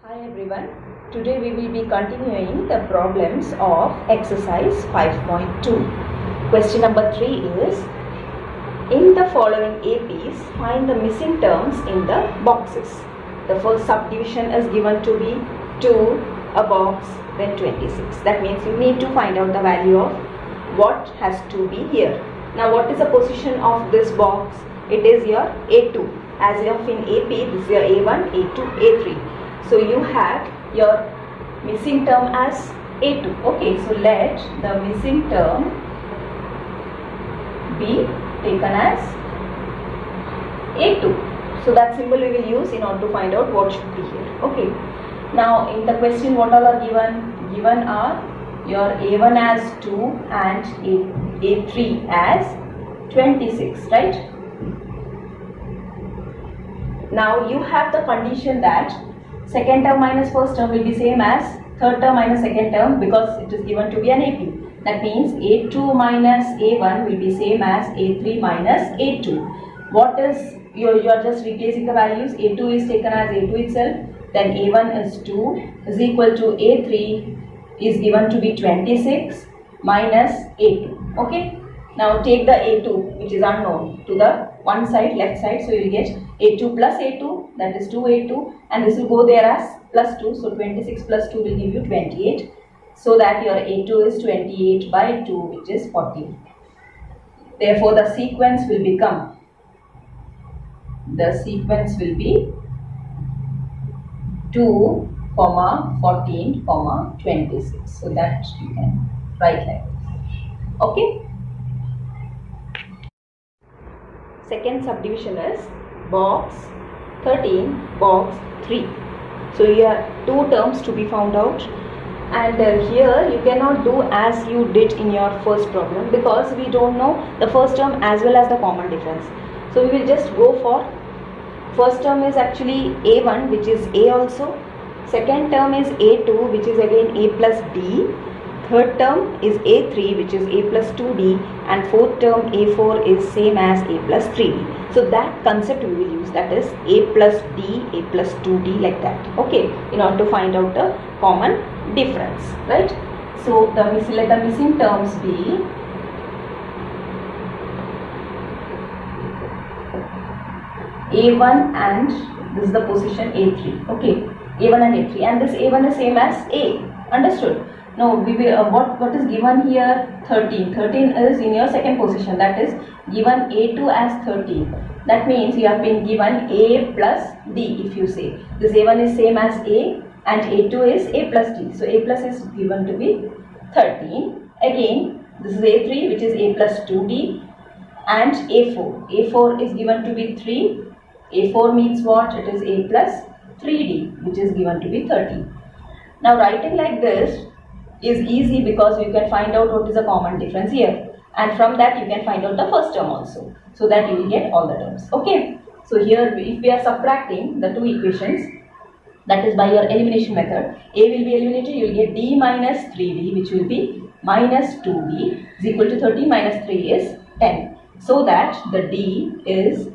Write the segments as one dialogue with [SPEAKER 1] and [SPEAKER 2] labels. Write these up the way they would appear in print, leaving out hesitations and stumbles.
[SPEAKER 1] Hi everyone, today we will be continuing the problems of exercise 5.2. Question number 3 is, in the following APs, find the missing terms in the boxes. The first subdivision is given to be 2, a box, then 26. That means you need to find out the value of what has to be here. Now what is the position of this box? It is your A2. As of in AP, this is your A1, A2, A3. So you have your missing term as A2. Okay, so let the missing term be taken as A2. So that symbol we will use in order to find out what should be here. Okay. Now in the question what all are given? Given are your A1 as 2 and A3 as 26, right? Now you have the condition that second term minus first term will be same as third term minus second term because it is given to be an AP. That means A2 minus A1 will be same as A3 minus A2. What is, you are just replacing the values. A2 is taken as A2 itself, then A1 is 2 is equal to A3 is given to be 26 minus A2. Okay. Now take the A2 which is unknown to the one side, left side, so you will get A2 plus A2, that is 2A2, and this will go there as plus 2, so 26 plus 2 will give you 28, so that your A2 is 28 by 2 which is 40. Therefore the sequence will become, the sequence will be 2, 14, 26, so that you can write like this. Okay. Second subdivision is box 13, box 3. So here two terms to be found out, and here you cannot do as you did in your first problem because we don't know the first term as well as the common difference. So we will just go for first term is actually A1 which is A also, second term is A2 which is again A plus D, third term is A3 which is A plus 2D, and fourth term A4 is same as A plus 3D. So that concept we will use, that is A plus D, A plus 2D, like that. Okay, in order to find out the common difference, right? So let the missing terms be A1 and this is the position A3. Okay, A1 and A3, and this A1 is same as A. Understood? No, we will, what is given here? 13. 13 is in your second position, that is given A2 as 13. That means you have been given A plus D. If you say this A1 is same as A and A2 is A plus D, so A plus is given to be 13. Again this is A3 which is A plus 2D, and A4. A4 is given to be 3. A4 means what? It is A plus 3D which is given to be 13. Now writing like this is easy because you can find out what is the common difference here, and from that you can find out the first term also, so that you will get all the terms. Okay, so here if we are subtracting the two equations, that is by your elimination method, A will be eliminated, you will get D minus 3D which will be minus 2D is equal to 13 minus 3 is 10, so that the D is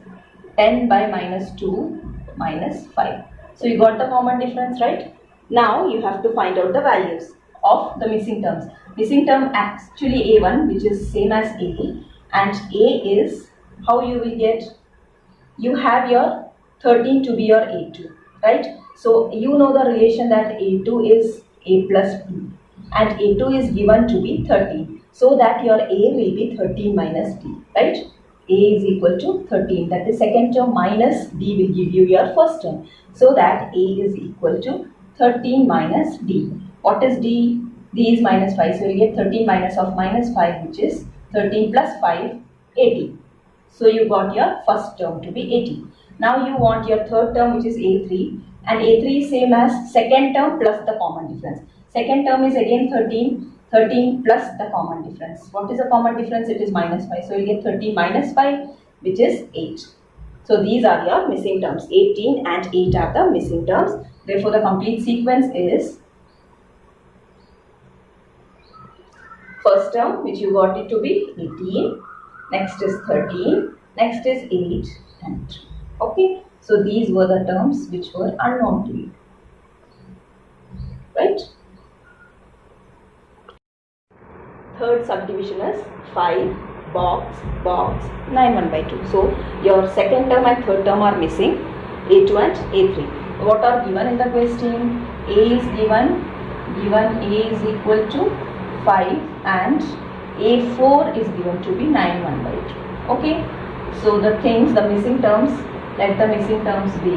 [SPEAKER 1] 10 by minus 2 minus 5. So you got the common difference, right? Now you have to find out the values of the missing terms. Missing term actually A1 which is same as A, and A is, how you will get, you have your 13 to be your A2, right? So you know the relation that A2 is A plus B and A2 is given to be 13, so that your A will be 13 minus D, right? A is equal to 13, that is second term minus D will give you your first term, so that A is equal to 13 minus D. What is D? D is minus 5, so you get 13 minus of minus 5 which is 13 plus 5, 80. So you got your first term to be 80. Now you want your third term which is A3, and A3 is same as second term plus the common difference. Second term is again 13, 13 plus the common difference. What is the common difference? It is minus 5, so you get 13 minus 5 which is 8. So these are your missing terms. 18 and 8 are the missing terms. Therefore the complete sequence is first term which you got it to be 18, next is 13, next is 8 and 3. Okay, so these were the terms which were unknown to you. right? Third subdivision is 5 box 9 1 by 2. So your second term and third term are missing, A2 and A3. What are given in the question? A is given A is equal to 5 and A4 is given to be 9 1 by 2. Okay, so the missing terms, let the missing terms be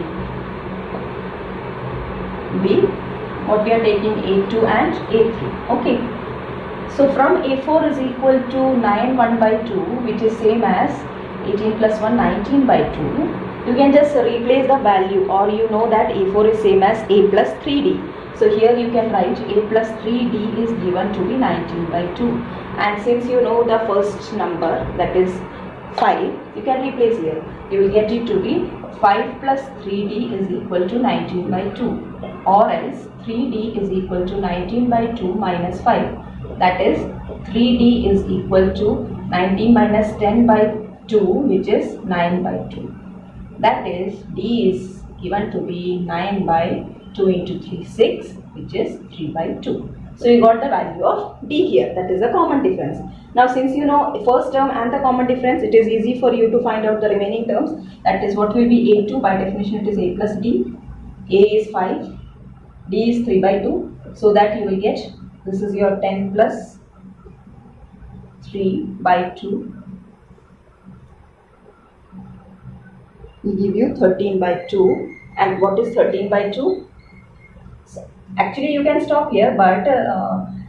[SPEAKER 1] what we are taking, A2 and A3. Okay, so from A4 is equal to 9 1 by 2, which is same as 18 plus 1 19 by 2. You can just replace the value, or you know that A4 is same as A plus 3D. So here you can write A plus 3D is given to be 19 by 2. And since you know the first number, that is 5, you can replace here. You will get it to be 5 plus 3D is equal to 19 by 2, or else 3D is equal to 19 by 2 minus 5. That is 3D is equal to 19 minus 10 by 2, which is 9 by 2. That is D is given to be 9 by 2 into 3, 6, which is 3 by 2. So you got the value of D here. That is a common difference. Now since you know first term and the common difference, it is easy for you to find out the remaining terms. That is what will be A2. By definition it is A plus D. A is 5. D is 3 by 2. So that you will get, this is your 10 plus 3 by 2. We give you 13 by 2. And what is 13 by 2? So actually you can stop here, but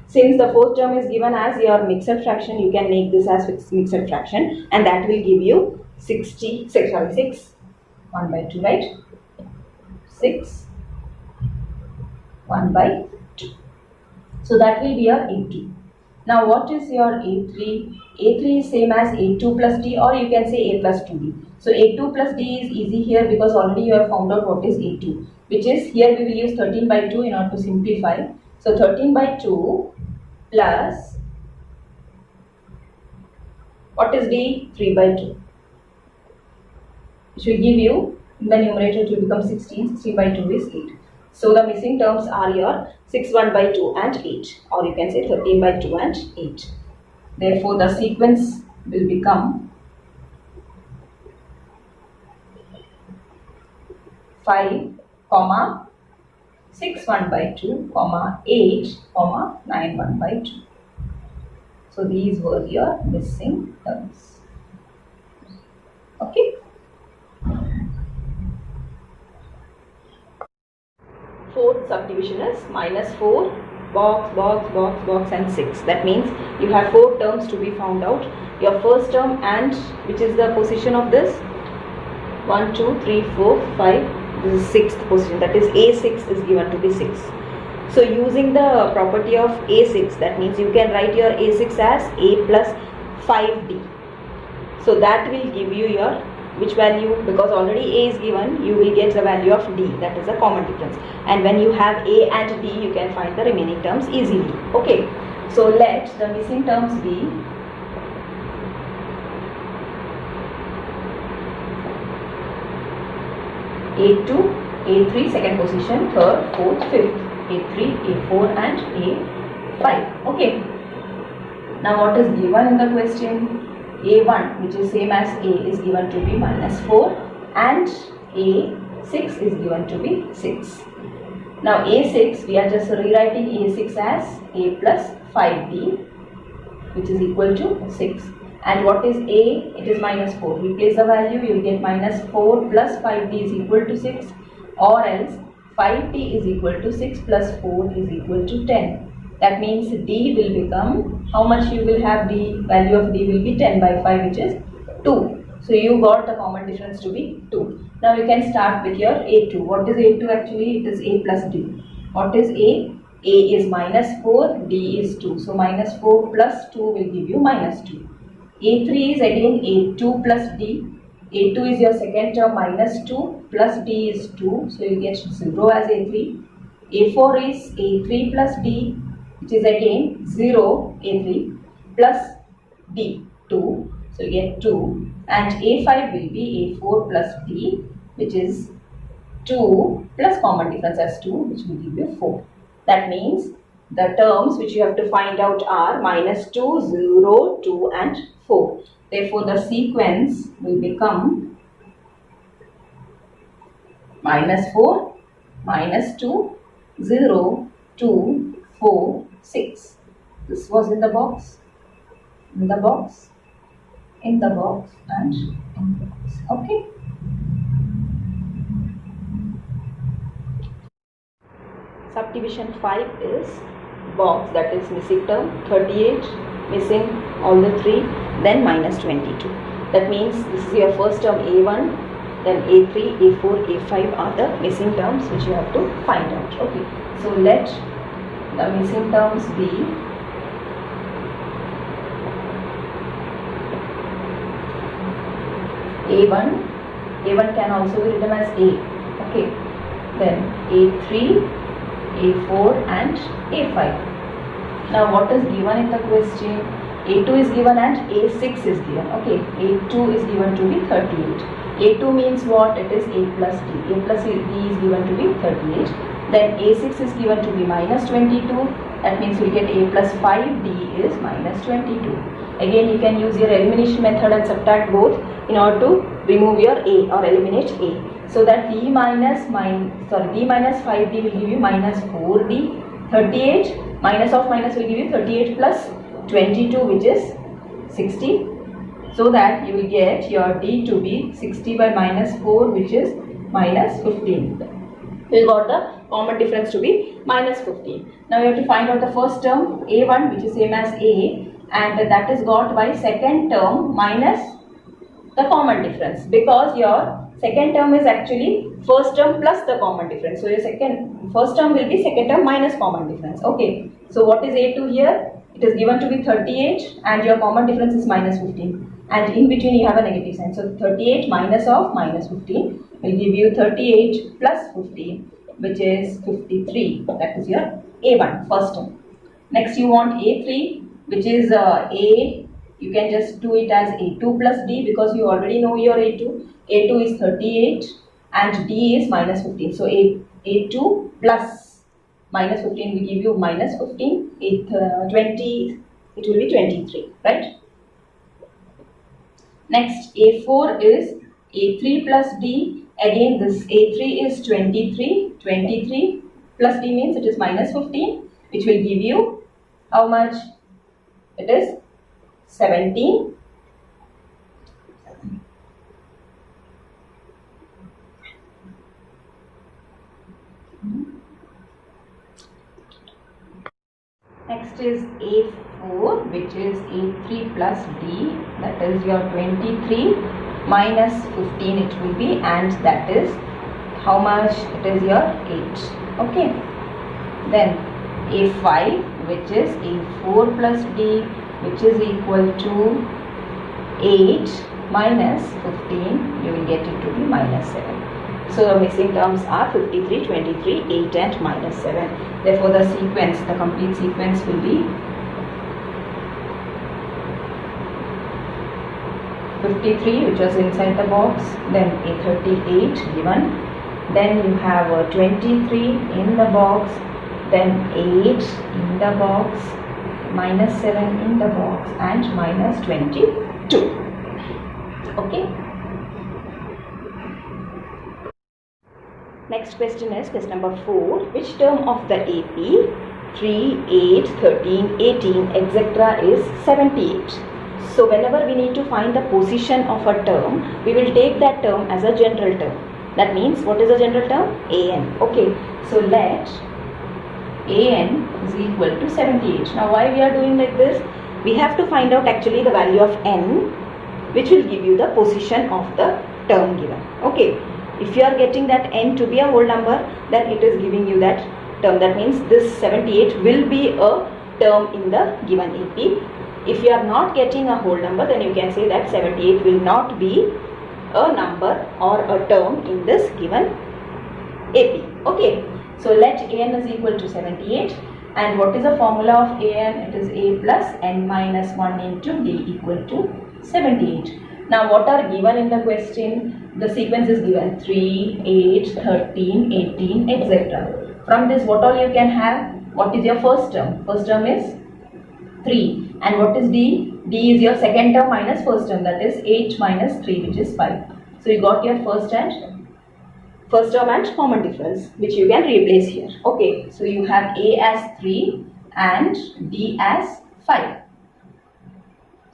[SPEAKER 1] since the fourth term is given as your mixed fraction, you can make this as mixed fraction, and that will give you 6 1 by 2, right? 6 1 by 2. So that will be your A2. Now what is your A3? A3 is same as A2 plus D, or you can say A plus 2D. So A2 plus D is easy here because already you have found out what is A2, which is, here we will use 13 by 2 in order to simplify. So 13 by 2 plus, what is D? 3 by 2. It will give you, in the numerator it will become 16, 16 by 2 is 8. So the missing terms are your 6 1 by 2 and 8, or you can say 13 by 2 and 8. Therefore the sequence will become 5, 6 1 by 2, 8, 9 1 by 2. So these were your missing terms. Okay. Fourth subdivision is -4, box and 6. That means you have 4 terms to be found out. Your first term, and which is the position of this? 1, 2, 3, 4, 5. This is 6th position. That is A6 is given to be 6. So using the property of A6, that means you can write your A6 as A plus 5D. So that will give you your which value? Because already A is given, you will get the value of D. That is a common difference. And when you have A and D, you can find the remaining terms easily. Okay. So let the missing terms be A2, A3 second position, third, fourth, fifth, A3, A4 and A5. Okay. Now what is given in the question? A1, which is same as A, is given to be -4, and A6 is given to be 6. Now A6, we are just rewriting A6 as A plus 5D, which is equal to 6. And what is A? It is -4. Replace the value, you will get -4 plus 5D is equal to 6, or else 5D is equal to 6 plus 4 is equal to 10. That means D will become, how much you will have? D value of D will be 10 by 5, which is 2. So you got the common difference to be 2. Now you can start with your A2. What is A2 actually? It is A plus D. What is A? A is -4, D is 2. So -4 plus 2 will give you -2. A3 is again A2 plus D. A2 is your second term, -2 plus D is 2. So you get 0 as A3. A4 is A3 plus D, which is again 0, A3 plus D, 2. So you get 2. And A5 will be A4 plus D, which is 2 plus common difference as 2, which will give you 4. That means the terms which you have to find out are minus 2, 0, 2 and 4. Therefore, the sequence will become minus 4, minus 2, 0, 2, 4, 6. This was in the box, in the box, in the box and in the box. Okay. Subdivision 5 is box, that is missing term 38, missing all the 3, then minus 22. That means this is your first term A1, then A3, A4, A5 are the missing terms which you have to find out. Okay, so let the missing terms be A1. A1 can also be written as A. Okay, then A3, A4 and A5. Now what is given in the question? A2 is given and A6 is given. Okay, A2 is given to be 38. A2 means what? It is A plus D. A plus D is given to be 38. Then A6 is given to be minus 22. That means we get A plus 5D is minus 22. Again you can use your elimination method and subtract both in order to remove your A or eliminate A. So that D minus 5D will give you minus 4D. 38 minus of minus will give you 38 plus 22, which is 60. So that you will get your D to be 60 by minus 4, which is minus 15. We got the common difference to be minus 15. Now you have to find out the first term A1, which is same as A, and that is got by second term minus the common difference, because your second term is actually first term plus the common difference. So your first term will be second term minus common difference. Okay, so what is A2 here? It is given to be 38 and your common difference is minus 15, and in between you have a negative sign. So 38 minus of minus 15 will give you 38 plus 15, which is 53. That is your A1, first term. Next you want A3, which is A. You can just do it as A2 plus D, because you already know your A2. A2 is 38 and D is minus 15. So A2 plus minus 15 will give you minus 15. 20, it will be 23, right? Next A4 is A3 plus D. Again this A3 is 23. 23 plus D means it is minus 15, which will give you how much? It is 17. Next is A4, which is A3 plus D, that is your 23 minus 15 it will be, and that is how much? It is your 8. Okay, then A5, which is A4 plus D, which is equal to 8 minus 15, you will get it to be minus 7. So the missing terms are 53, 23, 8 and minus 7. Therefore the sequence, the complete sequence will be 53, which was inside the box, then A38 given, then you have a 23 in the box, then 8 in the box, minus 7 in the box and minus 22. Okay. Next question is question number 4. Which term of the AP 3, 8, 13, 18, etc. is 78? So whenever we need to find the position of a term, we will take that term as a general term. That means what is a general term? AN. Okay. So let AN is equal to 78. Now why we are doing like this? We have to find out actually the value of n, which will give you the position of the term given. Okay. If you are getting that n to be a whole number, then it is giving you that term. That means this 78 will be a term in the given AP. If you are not getting a whole number, then you can say that 78 will not be a number or a term in this given AP. Okay. So let AN is equal to 78, and what is the formula of AN? It is A plus n minus 1 into D equal to 78. Now what are given in the question? The sequence is given 3, 8, 13, 18, etc. From this what all you can have? what is your first term? First term is 3. And what is D? D is your second term minus first term, that is 8 minus 3, which is 5. So you got your first term and common difference, which you can replace here. Okay, so you have A as 3 and D as 5.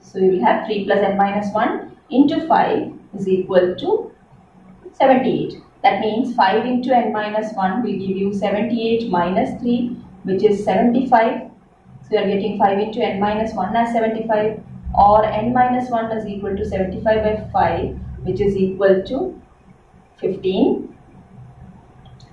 [SPEAKER 1] So you will have 3 plus n minus 1 into 5 is equal to 78. That means 5 into n minus 1 will give you 78 minus 3, which is 75. So you are getting 5 into n minus 1 as 75, or n minus 1 is equal to 75 by 5, which is equal to 15.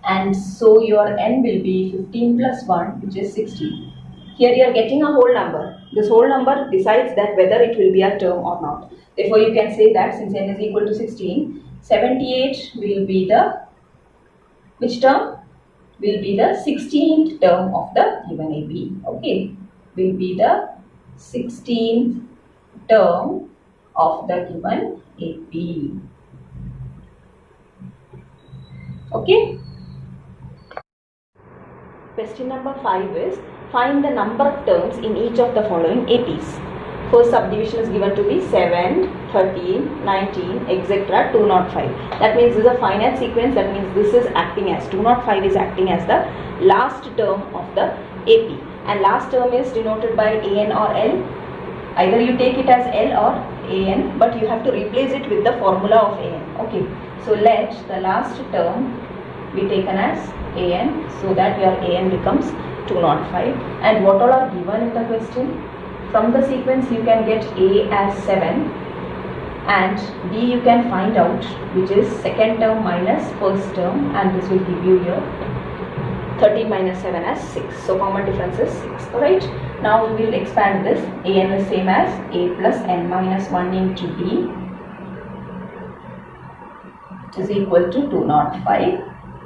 [SPEAKER 1] And so your n will be 15 plus 1, which is 16. Here you are getting a whole number. This whole number decides that whether it will be a term or not. Therefore, you can say that since n is equal to 16, 78 will be the, which term? Will be the 16th term of the given AB. Okay, will be the 16th term of the given AB. Okay. Question number 5 is, find the number of terms in each of the following APs. First subdivision is given to be 7, 13, 19, etc. 205. That means this is a finite sequence. That means this is acting as 205 is acting as the last term of the AP. And last term is denoted by AN or L. Either you take it as L or AN, but you have to replace it with the formula of AN. Okay. So let the last term be taken as AN, so that your AN becomes 205. And what all are given in the question? From the sequence you can get A as 7 and B you can find out, which is second term minus first term, and this will give you your 13 minus 7 as 6. So common difference is 6. Alright. Now we will expand this. AN is same as A plus n minus 1 into D is equal to 205.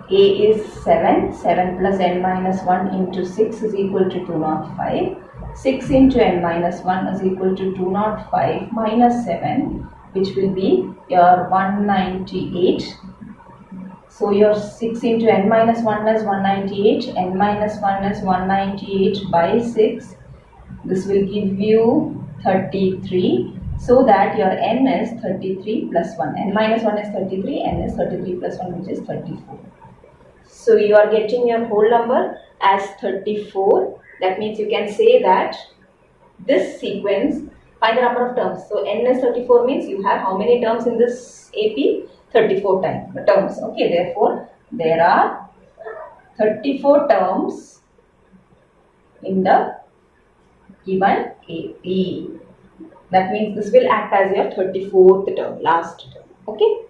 [SPEAKER 1] A is 7. 7 plus n minus 1 into 6 is equal to 205. 6 into n minus 1 is equal to 205 minus 7, which will be your 198. So your 6 into n minus 1 is 198, n minus 1 is 198 by 6. This will give you 33. So that your n is 33 plus 1. N minus 1 is 33, n is 33 plus 1, which is 34. So you are getting your whole number as 34. That means you can say that this sequence, find the number of terms. So n is 34 means you have how many terms in this AP? 34 terms. Okay, therefore there are 34 terms in the given AP. That means this will act as your 34th term, last term. Okay.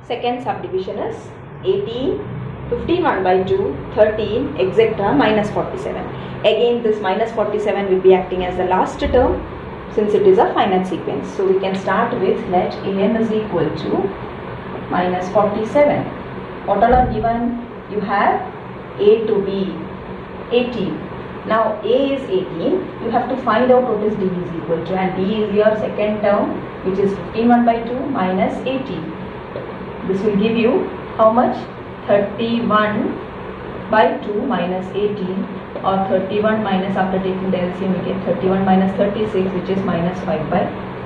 [SPEAKER 1] Second subdivision is 18, 15 1 by 2, 13, etc. minus 47. Again, this minus 47 will be acting as the last term since it is a finite sequence. So we can start with let AN is equal to minus 47. What all are given? You have A to B, 18. Now A is 18. You have to find out what is D is equal to, and D is your second term, which is 15 1 by 2 minus 18. This will give you how much? 31 by 2 minus 18, or 31 minus, after taking the LCM we get 31 minus 36, which is minus 5 by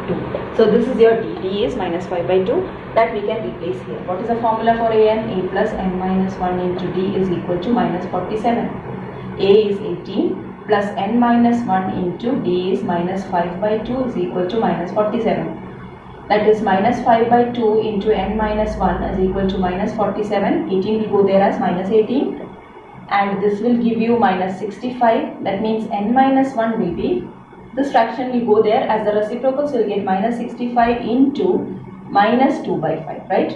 [SPEAKER 1] 2. So this is your D. D is minus 5 by 2. That we can replace here. What is the formula for AN? A plus n minus 1 into D is equal to minus 47. A is 18 plus n minus 1 into D is minus 5 by 2 is equal to minus 47. That is minus 5 by 2 into n minus 1 is equal to minus 47. 18 will go there as minus 18. And this will give you minus 65. That means n minus 1 will be, this fraction will go there as the reciprocal. So you will get minus 65 into minus 2 by 5, right?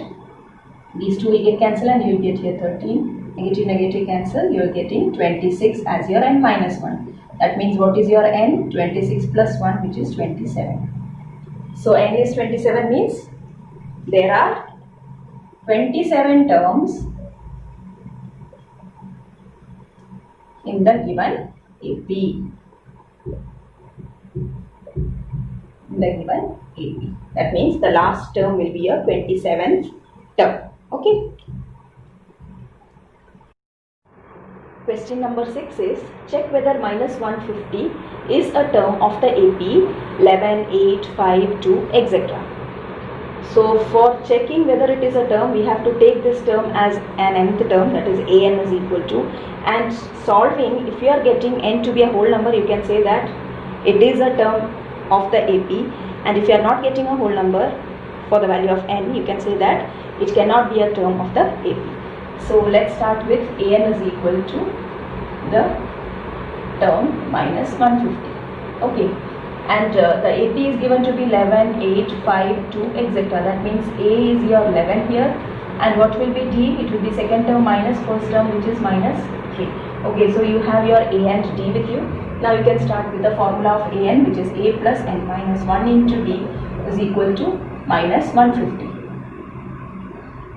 [SPEAKER 1] These two will get cancelled and you will get here 13. Negative, negative cancel. You are getting 26 as your n minus 1. That means what is your n? 26 plus 1, which is 27. So n is 27 means there are 27 terms in the given AP. That means the last term will be your 27th term. Okay. Question number 6 is, check whether minus 150 is a term of the AP 11, 8, 5, 2, etc. So for checking whether it is a term, we have to take this term as an nth term, that is an is equal to, and solving, if you are getting n to be a whole number, you can say that it is a term of the AP, and if you are not getting a whole number for the value of n, you can say that it cannot be a term of the AP. So let's start with an is equal to the term minus 150. Okay, and the AP is given to be 11, 8, 5, 2, etc. That means A is your 11 here, and what will be D? It will be second term minus first term, which is minus 3. Okay, so you have your A and D with you. Now you can start with the formula of AN, which is A plus n minus 1 into D is equal to minus 150.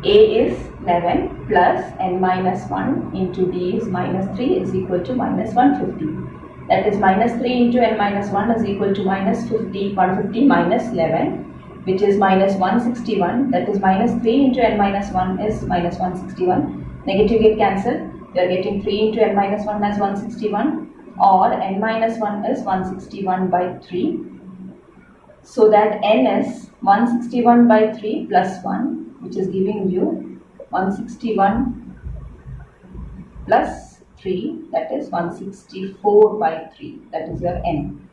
[SPEAKER 1] A is 11 plus n minus 1 into D is minus 3 is equal to minus 150. That is minus 3 into n minus 1 is equal to minus 150 minus 11, which is minus 161. That is minus 3 into n minus 1 is minus 161. Negative get cancelled. You are getting 3 into n minus 1 as 161, or n minus 1 is 161 by 3. So that n is 161 by 3 plus 1, which is giving you 161 plus 3, that is 164 by 3, that is your n.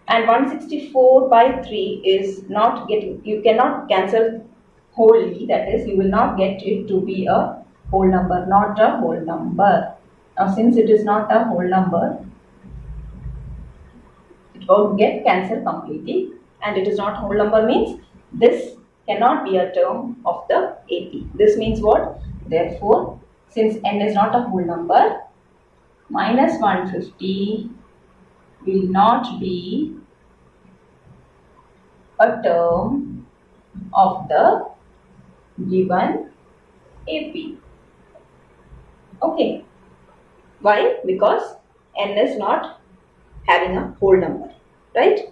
[SPEAKER 1] And 164 by 3 is not getting, you cannot cancel wholly, that is you will not get it to be a whole number, not a whole number. Now since it is not a whole number, it won't get cancelled completely, and it is not whole number means this cannot be a term of the AP. This means what? Therefore, since n is not a whole number, minus 150 will not be a term of the given AP. Okay. Why? Because n is not having a whole number, right?